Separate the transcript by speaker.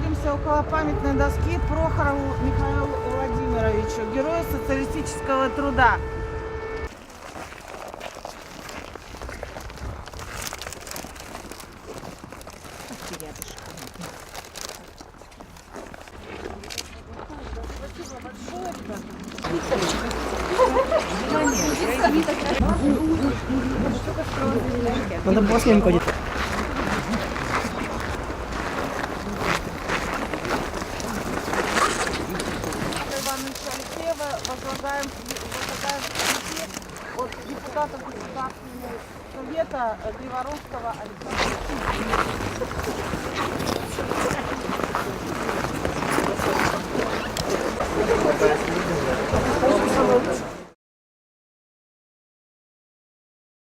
Speaker 1: находимся около памятной доски Прохорову Михаилу Владимировичу, герою социалистического труда.
Speaker 2: Надо было с ним ходить.
Speaker 1: Ивановича Алексеева возлагаем от депутата Государственного совета Криворовского Александра.